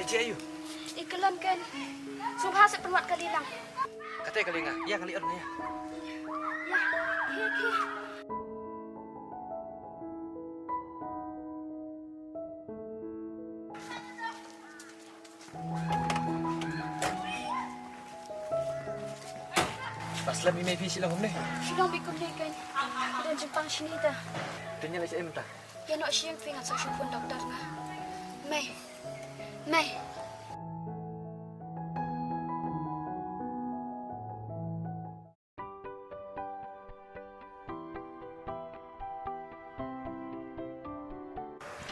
Iji ayu. Ikelan kan. Subha sik perwat kali lang. Katanya kali nga. Ya kali orangnya. Ya, ki. Paslam may visi lang humne. Sinong bikom ni kan. Dan jempang sini dah. Tanya lah saya minta. Ya nak siang pingat sa syupun doktor nga. May.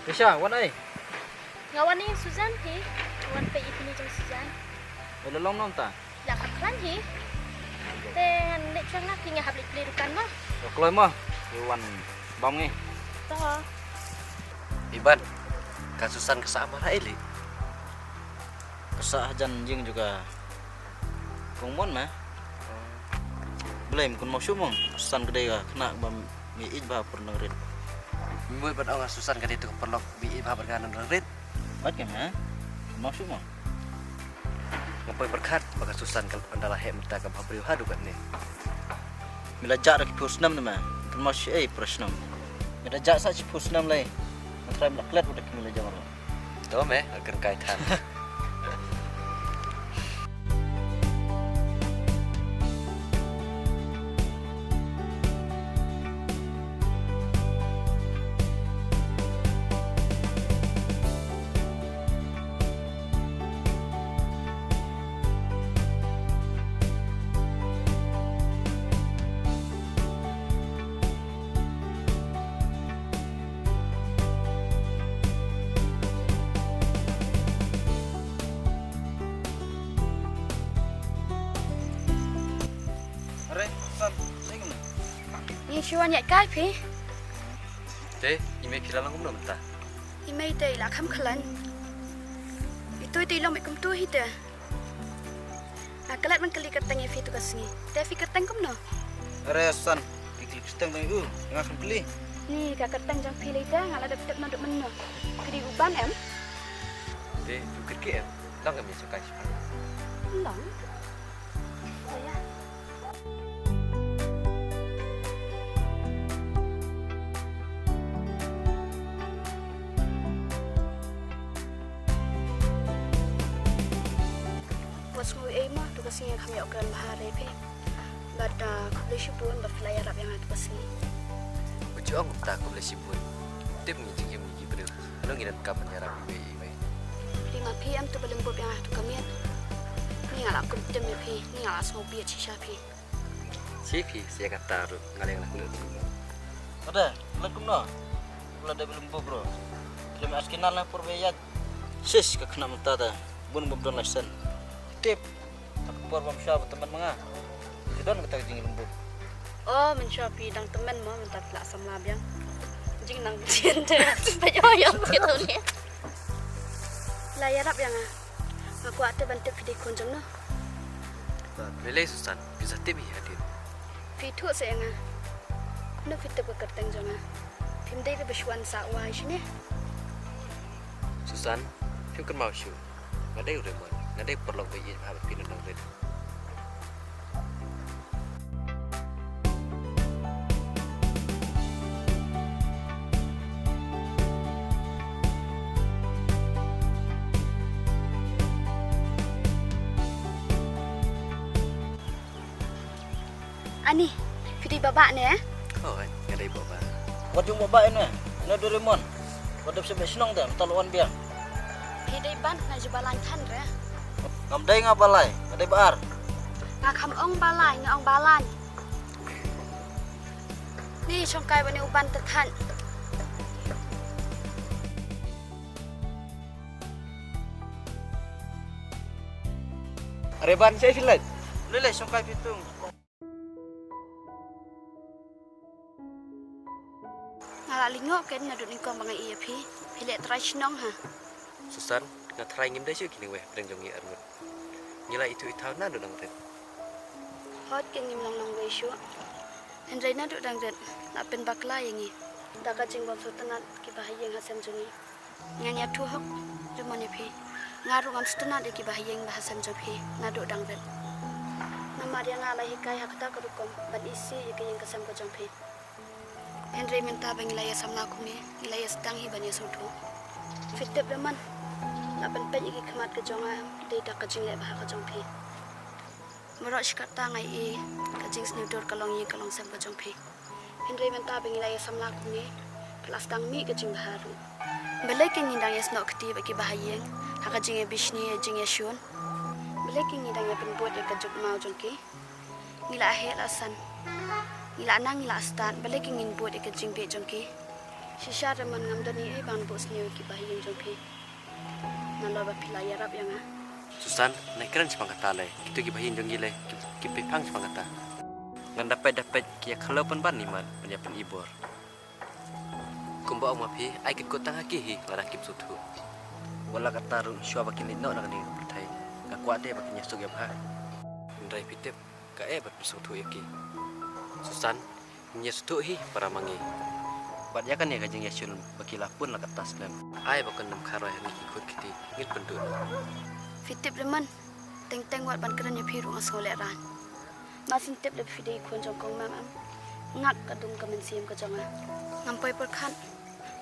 Risha, wan ay. Ngawan ni Susan hi. Wan pe ipini jang Susan. Wala long nom ta. Ya kaplan hi. Ten nek chang nak pinga hablik beli dukan mah. Kloy mah. Wan bom ngi. Toh. Iban, kasusan kesama Raili. Kesah janjing juga. Kongmon mah. Belum kun mau sumong. San gede ga kena bam mi ijbah pernengrit. Mimui pada orang kasusan kan itu perlu bi ibah berganan rit. Wat ke mah? Mau sumong. Ngapai berkat baka susan kalau andalah hem ta ka babriu hadu kan ni. Mila jak rak pusnam tu mah. Kun mau si prasnam. Mila jak sa pusnam lai. Matrai mila klat udah mila jamar. Tahu meh akan kaitan. Are, san, saya kena. Ni chuan nhạy cái phi. Teh, ime kira lang kumno mata. Imei tei la kham khalan. Itoi tei long bikom tu hi te. Akalat man kali katang phi tu kasngi. Te phi katang kom no. Are san, iklik steng tang yang akan beli. Ni ka katang jang phi leita ngala dapat manduk menno. Kedi uban em. Teh, fikir ke em. Lang kami suka sih. Long. Saya. Buat semua mah tugas yang kami okan bahare pe. Bada kulishi pun berflyer rap yang tugas ni. Ujuang tak aku boleh sibuk. Teh mengizinkan mengi beri. Anu ngirat kapan nyarap ibe ibe. 5 PM tu belum buat yang tu kami. Ni ngala kum tem pe. Ni ngala semua biar cisha pe. Sipi saya kata ru ngaleng lah kulit. Ada, bulan kumno. Bulan dah belum bro. Film askinal na purbeyat. Sis ke kena mentada. Bun bubdon lasan. Tip. Tak por bam syab teman manga. Idon kita jing lembu. Oh, mencopi dang teman mau minta pelak sama biang. Jing nang cinta. Banyak yang gitu ni. Layar apa yang ah? Aku ada bantu video kunjung no. Belai susan bisa tibi hadir. Video saya ngah. No video berkerteng jangan. Film dia bersuan sakwa sini. Susan, film kan mau show. Ngadai udah mon. Ngadai perlu bayi habis pindah nang red. Ani, video babak ni eh. Oh, ngadai bawa. Wat jung babae na. Na Doraemon. Wadap sampai senong dah taluan biang. Video ban na jubalan kan re. Ngamdai ngabalai, ngadai baar. Ngakam ong balai, ngong balan. Ni congkai bani uban terkan. Reban saya filat. Lele songkai pitung. Ngala lingok kan ngadut lingkong bangai iya pi. Pilek terai senong ha. Susan, ngatrai ngim dah sih kini weh berenjongi armut. Nyala itu itau na do nang red. Hot keng ngim long wei shu. Hendrai na duk dang red. Nak pen bakla yang ni. Daka jing bom su tenat ki bahaya ngah sem jungi. Nganya tu hok. Rumah ni pi. ngaru ngam stuna de ki bahiyeng bahasan jophi ngadu dangret nama dia ngalai hikai hakta kerukom ban isi ki yang kesam ko jophi Henry minta bang ilaya samla kumi ilaya sedang hi bani sudu fitep deman lapan pen iki kemat ke jonga de dak kajing le bah ka jophi merok shikata ngai i kajing snudor kalong yi kalong sam ko jophi Henry minta bang ilaya samla kumi kelas dang mi kajing baharu belai king indang yes nok ti bagi bahayeng haka jinge bishni jinge shun belai king indang ya penbuat ya kajuk mau jongki ngila ahe lasan ngila nang ngila astan belai king in buat ya kajing be jongki shisha raman ngamdani bang bos ni ki bahayeng jongki nalo ba pila ya rap yang Susan, naik keren sepang kata le. Itu gibahin jong gile, kipipang sepang kata. Ngan dapat kia kalau pun ban niman, penyapan ibor. Kumba oma pi, ai kikut tang hakihi, lara kip sutu. Wala kata ru syua bakin lino nak ni pertai. Ka kuat dia bakin nyasuk ya bah. Ndai pitep, ka bat sutu yaki. Susan, nyasutu hi para mangi. Bat ya kan ya kajing yasul bakilah pun la kata slam. Ai bakan nam kharoi ni ikut kiti, ngit pendut. fitip leman teng wat ban keren ya piru ngasol ran masin tip le fide kon jong kong mam ngak kadung kamen sim ka jonga ngampoi perkhan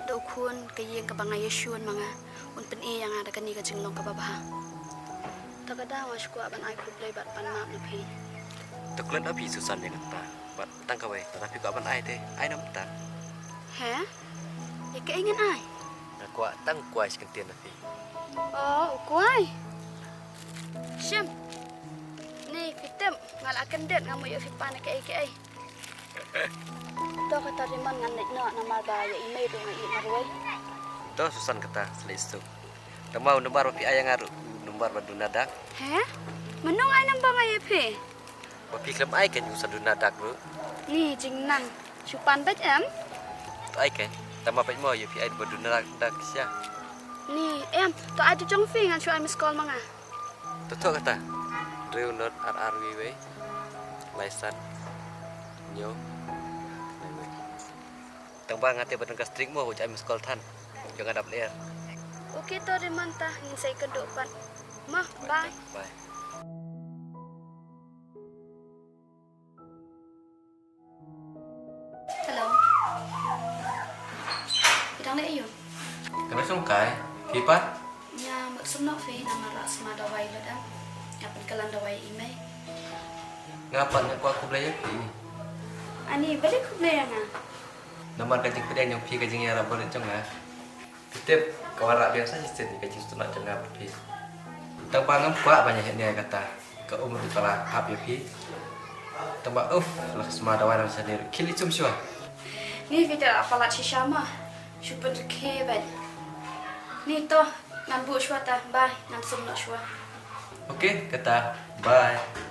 do khun ke yeng ka bangai yeshun manga un pen e yang ada kani ka jinglong ka babah takada was ko ban ai kuplay bat pan map na pi Tuklan api Susan yang kata. Bat tang kawai, tetapi kau ban ai te, ai nam ta. he ya ke ingin ai Na kuat tang kuai sekentian nanti. oh kuai Syam, ni fitem ngal akan det ngamu yo fipan ke ai. To kata riman ngan nek no nama ba ya email do ngai marwai. Tuh Susan kata selistu. Tamau nomor api ayang ngaru, nomor badunadak. He? Menung ai nambah ngai pe. Api klem ai kan usan dunadak bro. Ni jing nang. Supan bet em. Tu ai kan. Tama pet mo yo pi ai badunadak sia. Ni em, to ai jong fi ngan suan miss call manga. Tutuk kata. Real not RRW. Laisan. Nyo. Tang bang ate batang kastring mo hujai miskol tan. Jangan ada player. Okey to riman ta ngin sai kedok pan. Mah, bye. Bye. Hello. Idang le yo. Kami sungkai. Pipat. Nya maksud nak fi nama la sama dawai lo dah. Kapan kalan dawai email. Ngapa nak aku belajar ini? Ani balik ku beli yang Nomor kajing pedang yang pi kajing yang rabor itu nggak. Titip kawarak biasa sih jadi kajing sunat jangan pergi. Tembang empat banyak ni kata. Ke umur di para hab ya pi. Tembang lah semua dawan dalam sendiri. Kili cum siapa? Ni kita apalat si Syama. Super kebet. Ni toh ngan bu syuata. Bye. Ngan semua syuat. Okey, kata bye.